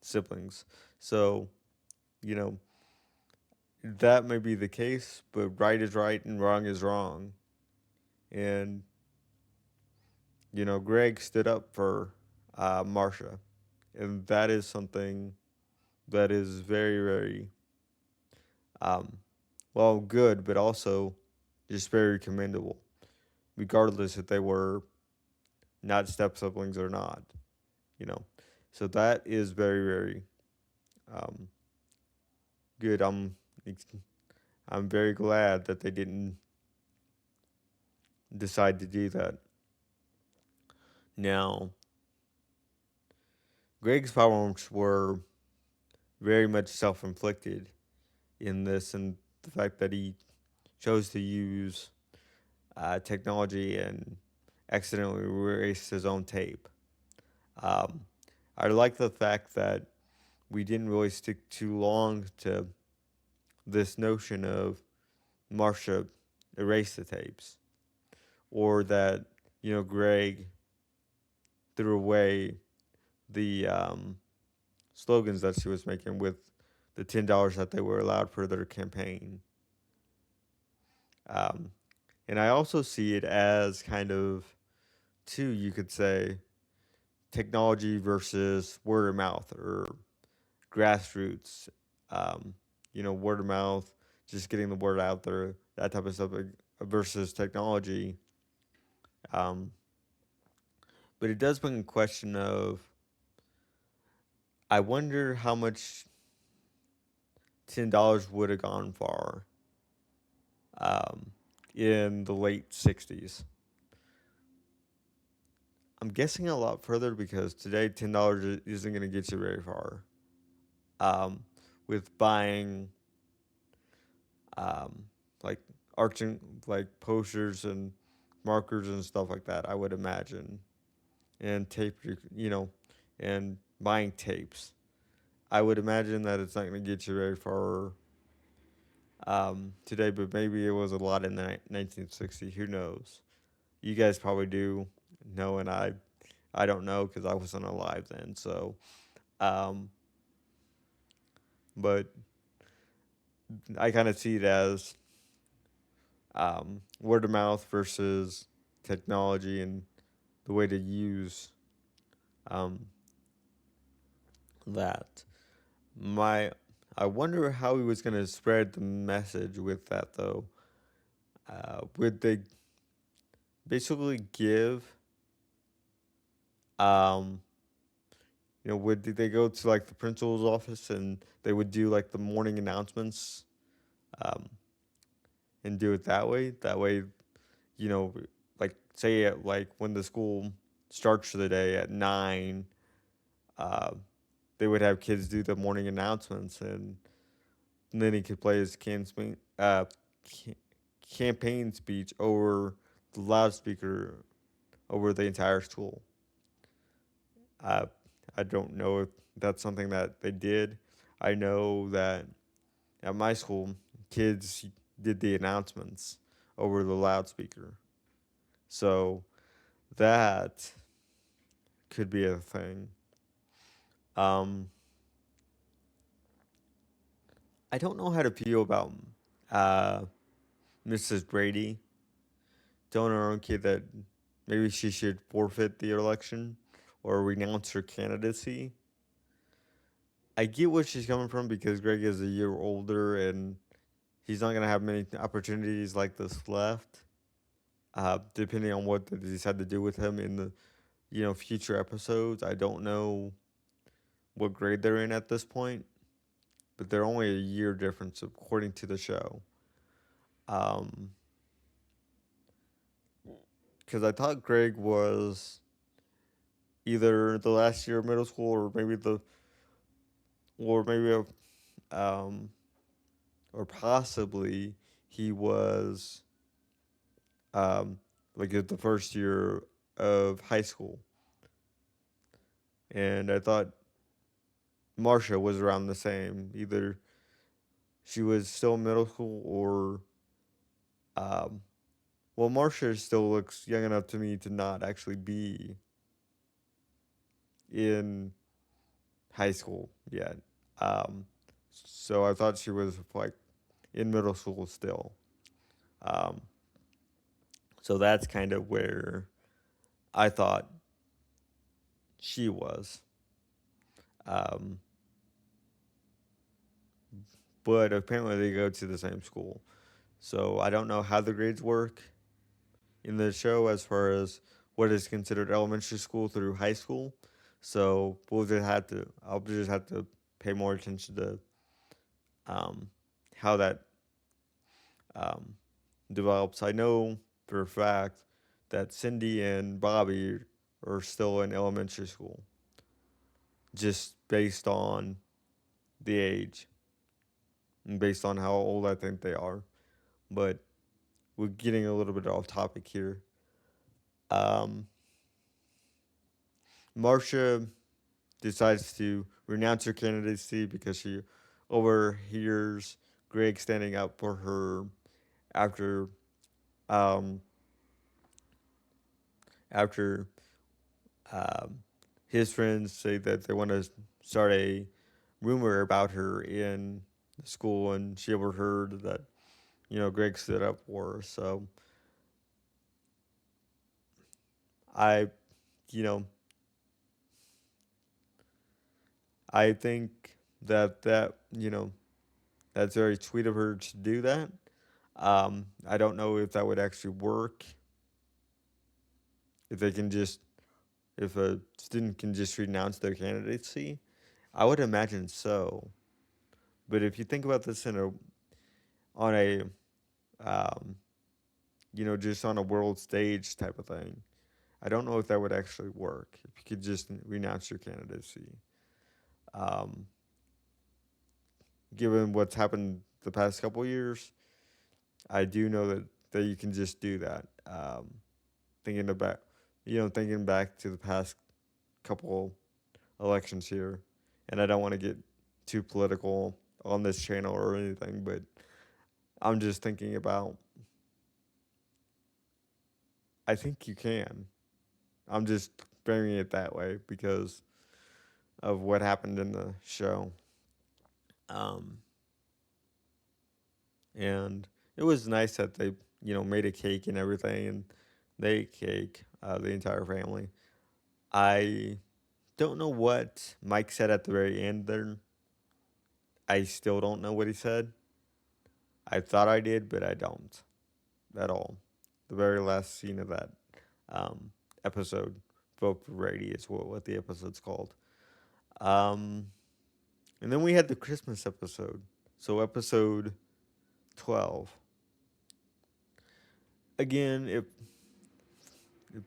S3: siblings. So, you know, that may be the case, but right is right and wrong is wrong. And, Greg stood up for Marsha. And that is something that is very, very, good, but also just very commendable, regardless if they were not step siblings or not, you know. So that is very, very good. I'm very glad that they didn't decide to do that. Now, Greg's problems were very much self-inflicted in this, and the fact that he chose to use technology and accidentally erased his own tape. Um, I like the fact that we didn't really stick too long to this notion of Marsha erased the tapes, or that Greg threw away the slogans that she was making with the $10 that they were allowed for their campaign. Um, and I also see it as kind of, too, you could say, technology versus word of mouth or grassroots. Um, word of mouth, just getting the word out there, that type of stuff, versus technology. Um, but it does bring a question of, I wonder how much $10 would have gone far um, in the late 60s. I'm guessing a lot further because today $10 isn't going to get you very far. With buying um, like arts and like posters and markers and stuff like that, I would imagine, and tape, and buying tapes. I would imagine that it's not going to get you very far today, but maybe it was a lot in the 1960s. Who knows? You guys probably do know, and I don't know because I wasn't alive then. So, um, but I kind of see it as word of mouth versus technology and the way to use um, that. My, I wonder how he was going to spread the message with that though. Would they basically give um, would they go to like the principal's office and they would do like the morning announcements, um, and do it that way? That way, you know, like say at like when the school starts for the day at 9, uh, they would have kids do the morning announcements, and then he could play his ca- campaign speech over the loudspeaker over the entire school. Uh, I don't know if that's something that they did. I know that at my school, kids did the announcements over the loudspeaker. So that could be a thing. Um, I don't know how to feel about uh, Mrs. Brady telling her own kid that maybe she should forfeit the election or renounce her candidacy. I get where she's coming from because Greg is a year older and he's not going to have many opportunities like this left. Depending on what they decide to do with him in the future episodes. I don't know what grade they're in at this point, but they're only a year difference according to the show. Because I thought Greg was either the last year of middle school or maybe um, or possibly he was like at the first year of high school, and I thought Marsha was around the same. Either she was still in middle school or well, Marsha still looks young enough to me to not actually be in high school yet. Um, so I thought she was like in middle school still. Um, so that's kind of where I thought she was. Um, but apparently they go to the same school. So I don't know how the grades work in the show as far as what is considered elementary school through high school. So I'll just have to pay more attention to um, how that um, develops. I know for a fact that Cindy and Bobby are still in elementary school, just based on the age and based on how old I think they are. But we're getting a little bit off topic here. Um, Marcia decides to renounce her candidacy because she overhears Greg standing up for her after um, after um, his friends say that they want to start a rumor about her in the school, and she overheard that Greg stood up for her. So I you know I think that that's very sweet of her to do that. I don't know if that would actually work. If they can just, if a student can just renounce their candidacy, I would imagine so. But if you think about this on a, um, just on a world stage type of thing, I don't know if that would actually work. If you could just renounce your candidacy, um, given what's happened the past couple years, I do know that you can just do that. Thinking about, thinking back to the past couple elections here, and I don't want to get too political on this channel or anything, but I'm just thinking about. I think you can. I'm just framing it that way because of what happened in the show. Um, and it was nice that they, made a cake and everything, and they ate cake, the entire family. I don't know what Mike said at the very end there. I still don't know what he said. I thought I did, but I don't at all. The very last scene of that um, episode, Vote for Brady, is what the episode's called. Um, and then we had the Christmas episode. So, episode 12. Again, it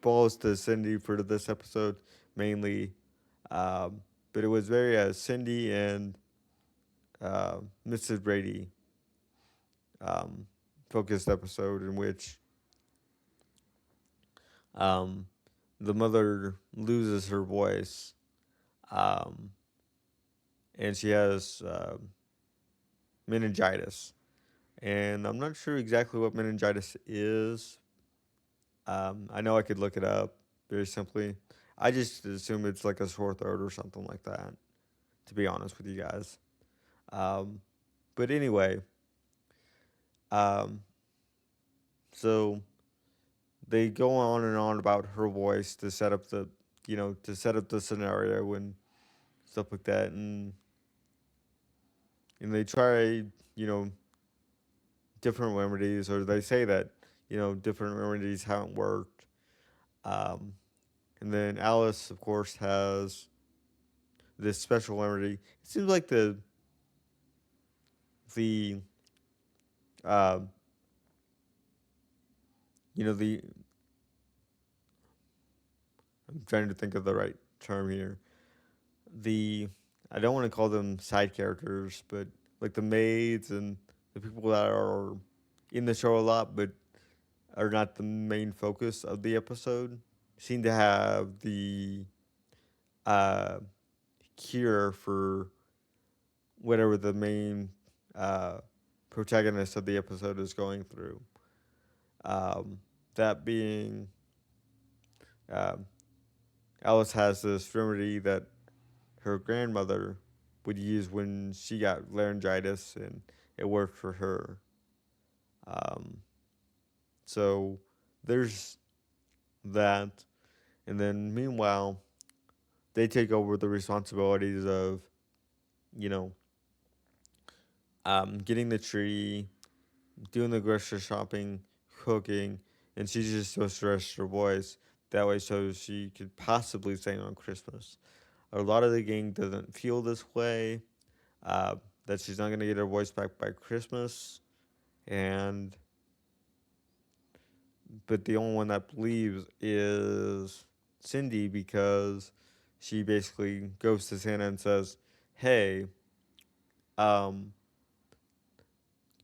S3: falls to Cindy for this episode mainly. But it was very Cindy and Mrs. Brady um, focused episode in which um, the mother loses her voice, um, and she has meningitis. And I'm not sure exactly what meningitis is. I know I could look it up very simply. I just assume it's like a sore throat or something like that, to be honest with you guys. Um, but anyway, um, so they go on and on about her voice to set up the scenario and stuff like that, and they try, you know, different remedies, or they say that, different remedies haven't worked. Um, and then Alice, of course, has this special remedy. It seems like the uh, the I'm trying to think of the right term here. The I don't want to call them side characters, but like the maids and the people that are in the show a lot, but are not the main focus of the episode, seem to have the uh, cure for whatever the main uh, protagonist of the episode is going through. Um, that being, um Alice has this remedy that her grandmother would use when she got laryngitis, and it worked for her. Um, so there's that, and then meanwhile, they take over the responsibilities of, you know, getting the tree, doing the grocery shopping, cooking, and she's just supposed to rest her voice that way so she could possibly sing on Christmas. A lot of the gang doesn't feel this way. Uh, that she's not gonna get her voice back by Christmas, and but the only one that believes is Cindy because she basically goes to Santa and says, "Hey, um,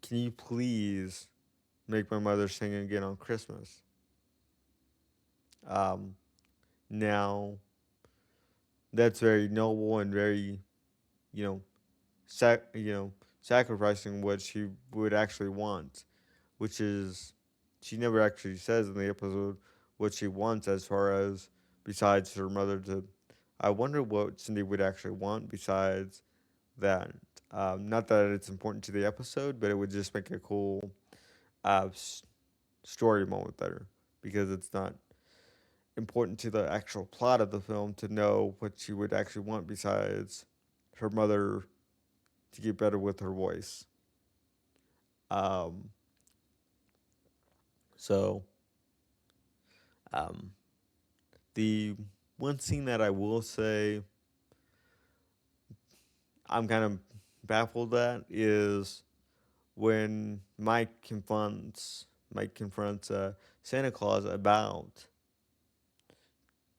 S3: can you please make my mother sing again on Christmas?" Um, Now that's very noble and very, you know, sacrificing what she would actually want, which is she never actually says in the episode what she wants as far as besides her mother to. I wonder what Cindy would actually want besides that. Not that it's important to the episode, but it would just make a cool uh, story moment better because it's not important to the actual plot of the film to know what she would actually want besides her mother to get better with her voice. Um, so, um, the one scene that I will say I'm kind of baffled at is when Mike confronts Santa Claus about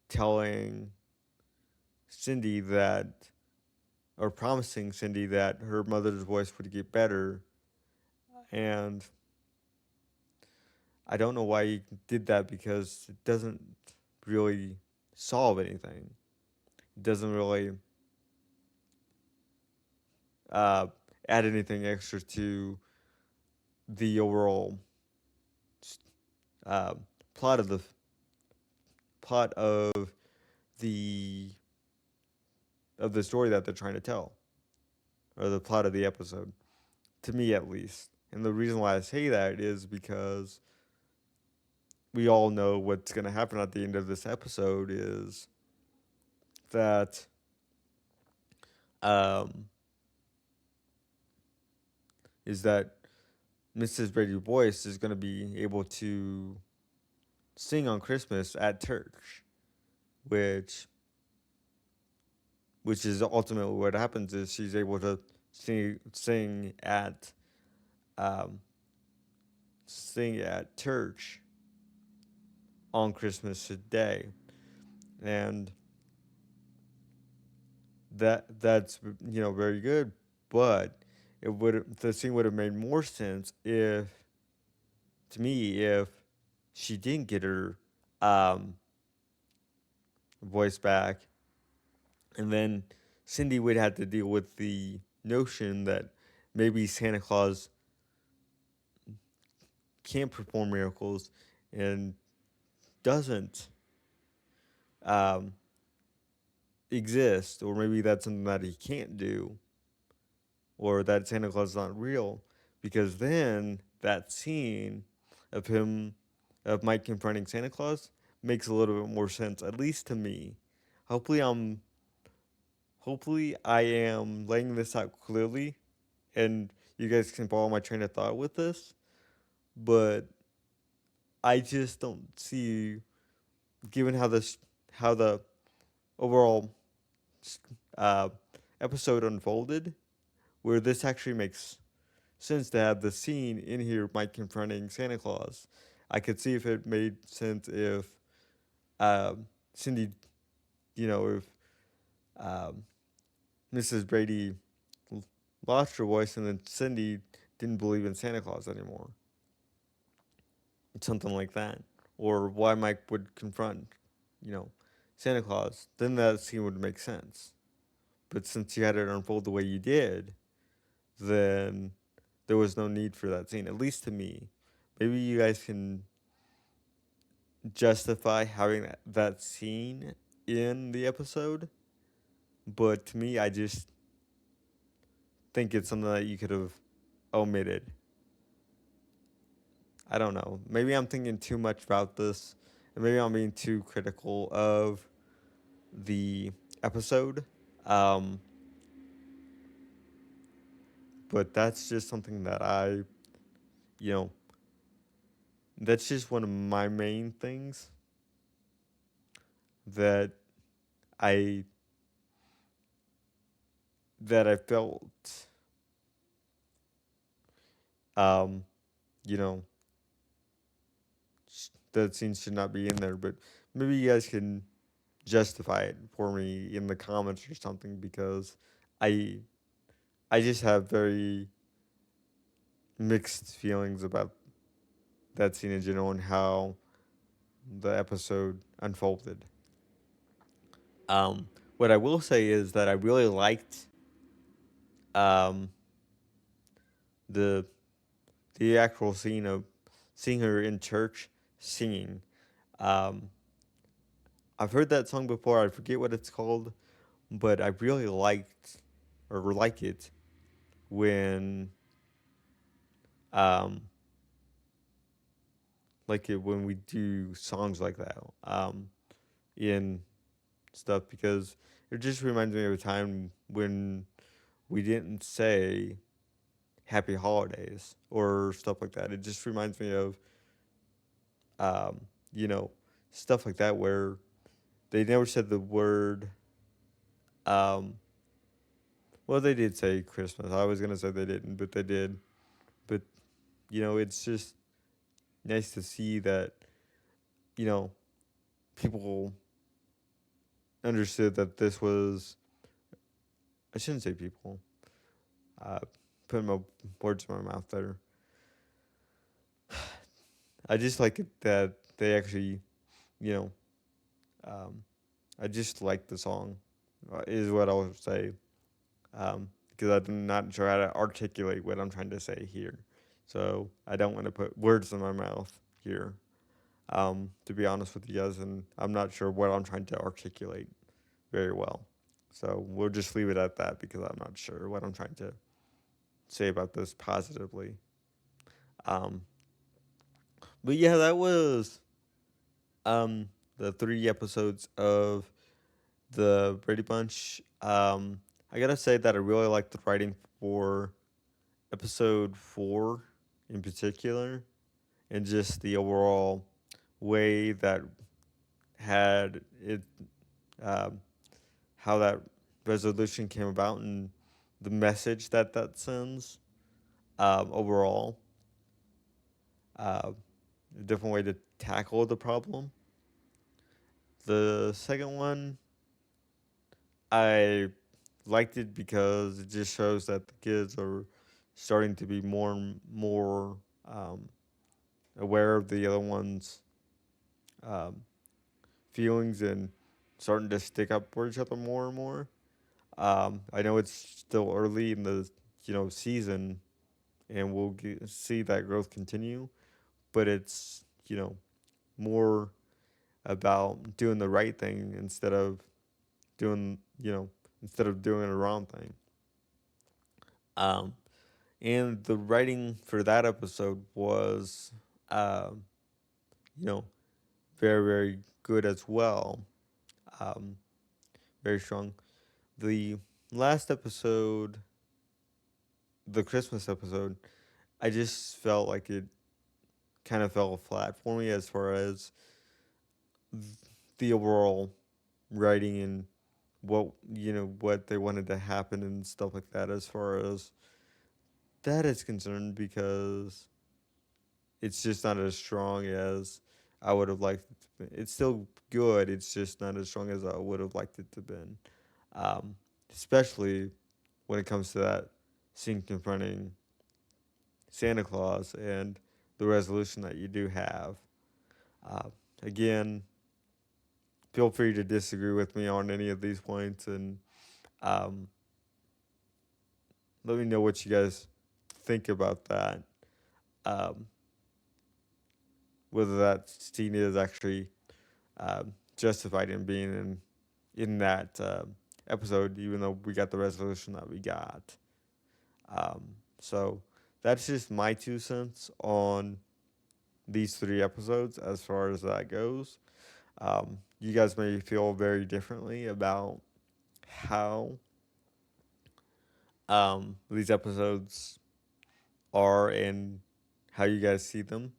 S3: telling Cindy that or promising Cindy that her mother's voice would get better, and I don't know why he did that because it doesn't really solve anything. It doesn't really uh, add anything extra to the overall uh, plot of the plot the of the story that they're trying to tell, or the plot of the episode. To me, at least. And the reason why I say that is because we all know what's going to happen at the end of this episode that um, is that Mrs. Brady Boyce is going to be able to sing on Christmas at church, which is ultimately what happens is she's able to sing um, at church on Christmas Day, and that's very good, but the scene would have made more sense if she didn't get her um, voice back, and then Cindy would have to deal with the notion that maybe Santa Claus can't perform miracles and doesn't um, exist, or maybe that's something that he can't do, or that Santa Claus is not real, because then that scene of Mike confronting Santa Claus makes a little bit more sense, at least to me. Hopefully, I am laying this out clearly, and you guys can follow my train of thought with this. But I just don't see, given how the overall uh, episode unfolded, where this actually makes sense to have the scene in here, Mike confronting Santa Claus. I could see if it made sense if Cindy, if um, Mrs. Brady lost her voice and then Cindy didn't believe in Santa Claus anymore. Something like that. Or why Mike would confront, Santa Claus. Then that scene would make sense. But since you had it unfold the way you did, then there was no need for that scene, at least to me. Maybe you guys can justify having that scene in the episode, but to me, I just think it's something that you could have omitted. I don't know. Maybe I'm thinking too much about this, and maybe I'm being too critical of the episode. Um, but that's just something that you know, that's just one of my main things that I I felt um, you know, that scene should not be in there. But maybe you guys can justify it for me in the comments or something, because I I just have very mixed feelings about that scene in general and how the episode unfolded. What I will say is that I really liked um, the the actual scene of seeing her in church singing. Um, I've heard that song before. I forget what it's called, but I really liked or like it when um, like it when we do songs like that in stuff, because it just reminds me of a time when we didn't say happy holidays or stuff like that. It just reminds me of um, you know, stuff like that where they never said the word um, well, they did say Christmas. I was gonna say they didn't, but they did. But it's just nice to see that you know people understood that this was. I shouldn't say people. Uh, putting my words in my mouth there. I just like it that they actually, you know, um, I just like the song, is what I would say. Because I'm not sure how to articulate what I'm trying to say here. So I don't want to put words in my mouth here, to be honest with you guys, and I'm not sure what I'm trying to articulate very well. So we'll just leave it at that because I'm not sure what I'm trying to say about this positively. Um, but yeah, that was um, the 3 episodes of the Brady Bunch. I gotta say that I really like the writing for episode 4 in particular, and just the overall way that had it, um, how that resolution came about, and the message that that sends overall. Uh, a different way to tackle the problem. The second one, I liked it because it just shows that the kids are starting to be more and more aware of the other one's um, feelings and starting to stick up for each other more and more. I know it's still early in the season, and we'll see that growth continue, but it's more about doing the right thing doing instead of doing the wrong thing. Um, and the writing for that episode was, um, you know, very very good as well. Um, very strong. The last episode, the Christmas episode, I just felt like it kind of fell flat for me as far as the overall writing and what they wanted to happen and stuff like that, as far as that is concerned, because it's just not as strong as I would have liked it to be. It's still good, it's just not as strong as I would have liked it to been. um, Especially when it comes to that scene confronting Santa Claus and the resolution that you do have. uh, Again, feel free to disagree with me on any of these points, and um, let me know what you guys think about that. Um, Whether that scene is actually justified in being in that episode, even though we got the resolution that we got. So that's just my 2 cents on these 3 episodes as far as that goes. You guys may feel very differently about how these episodes are and how you guys see them.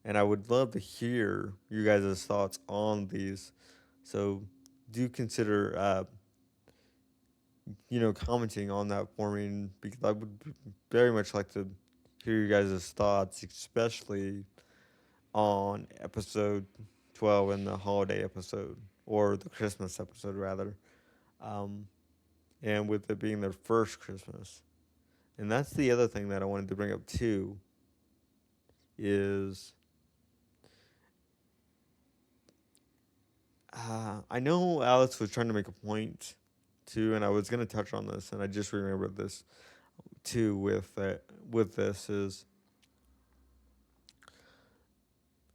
S3: And I would love to hear you guys' thoughts on these. So do consider, commenting on that for me, because I would very much like to hear you guys' thoughts, especially on episode 12 and the holiday episode, or the Christmas episode, rather. Um, and with it being their first Christmas. And that's the other thing that I wanted to bring up too is I know Alex was trying to make a point too, and I was going to touch on this, and I just remembered this too with this is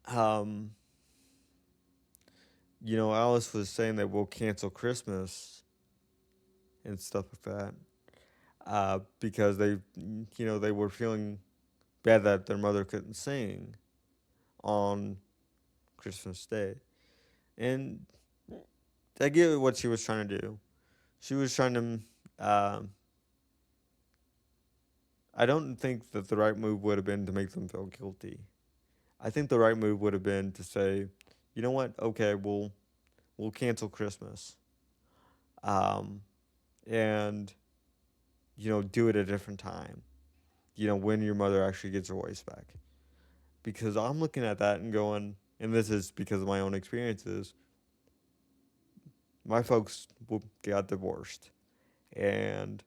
S3: um Alice was saying that we'll cancel Christmas and stuff like that because they were feeling bad that their mother couldn't sing on Christmas Day. And I get what she was trying to do. She was trying to. I don't think that the right move would have been to make them feel guilty. I think the right move would have been to say, you know what? Okay, we'll cancel Christmas, um, and do it at a different time. When your mother actually gets her voice back. Because I'm looking at that and going, and this is because of my own experiences. My folks got divorced, and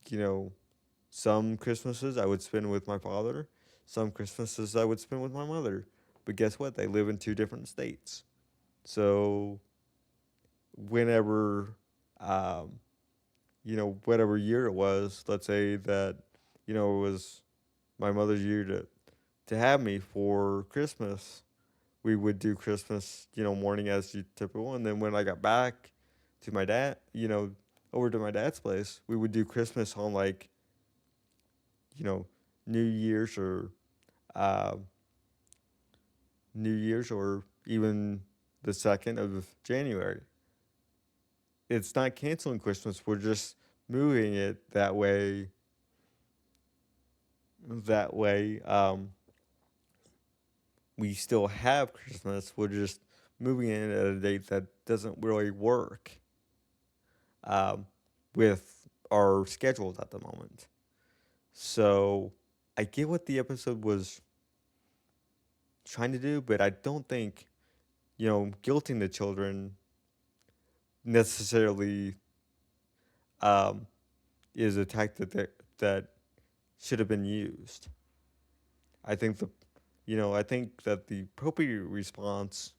S3: you know, some Christmases I would spend with my father, some Christmases I would spend with my mother. But guess what? They live in two different states. So whenever, um, whatever year it was, let's say that, it was my mother's year to have me for Christmas, we would do Christmas, morning as typical. And then when I got back to my dad, over to my dad's place, we would do Christmas on like, you know, New Year's or uh, New Year's or even the 2nd of January. It's not canceling Christmas. We're just moving it that way. That way, we still have Christmas. We're just moving it at a date that doesn't really work um, with our schedules at the moment. So I get what the episode was trying to do, but I don't think, guilting the children necessarily um, is a tactic that should have been used. I think I think that the appropriate response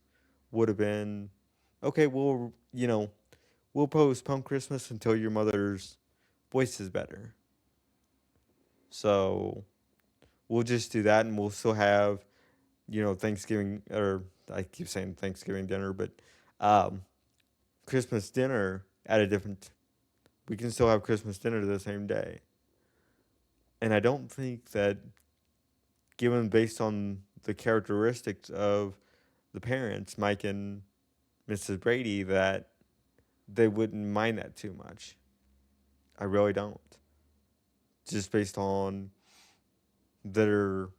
S3: would have been, okay, we'll postpone Christmas until your mother's voice is better. So we'll just do that, and we'll still have, Thanksgiving, or I keep saying Thanksgiving dinner, but um, Christmas dinner at a different. We can still have Christmas dinner the same day. And I don't think that, given based on the characteristics of the parents, Mike and Mrs. Brady, that they wouldn't mind that too much. I really don't. Just based on their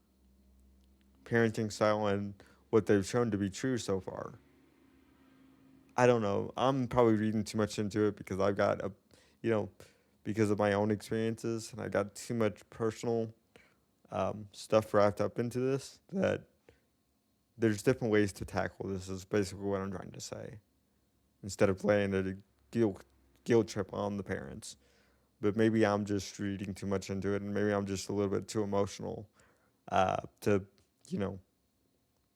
S3: parenting style and what they've shown to be true so far. I don't know. I'm probably reading too much into it because I've got because of my own experiences, and I got too much personal stuff wrapped up into this that there's different ways to tackle this is basically what I'm trying to say. Instead of laying a guilt trip on the parents. But maybe I'm just reading too much into it, and maybe I'm just a little bit too emotional to, you know,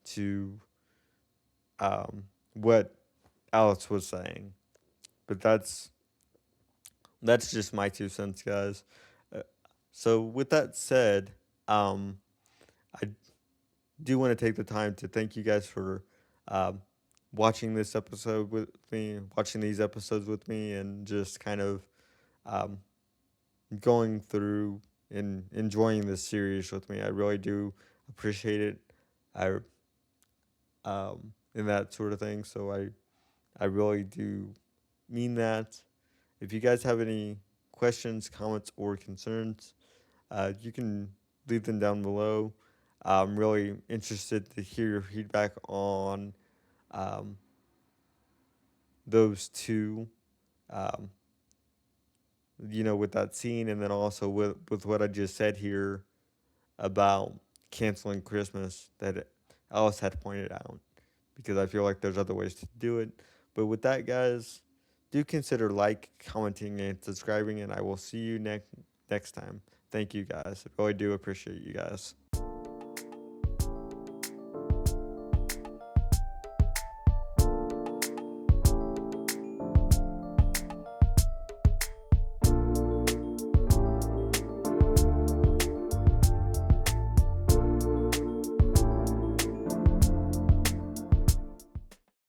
S3: to what Alex was saying. But that's just my 2 cents, guys. Uh, so with that said, I do want to take the time to thank you guys for um, watching this episode with me, watching these episodes with me, and just kind of um, going through and enjoying this series with me. I really do appreciate it. I and that sort of thing. So I really do mean that. If you guys have any questions, comments, or concerns, you can leave them down below. I'm really interested to hear your feedback on um, those two, um, with that scene, and then also with what I just said here about canceling Christmas that Alice had pointed out, because I feel like there's other ways to do it. But with that, guys, do consider commenting, and subscribing, and I will see you next time. Thank you, guys. I really do appreciate you guys.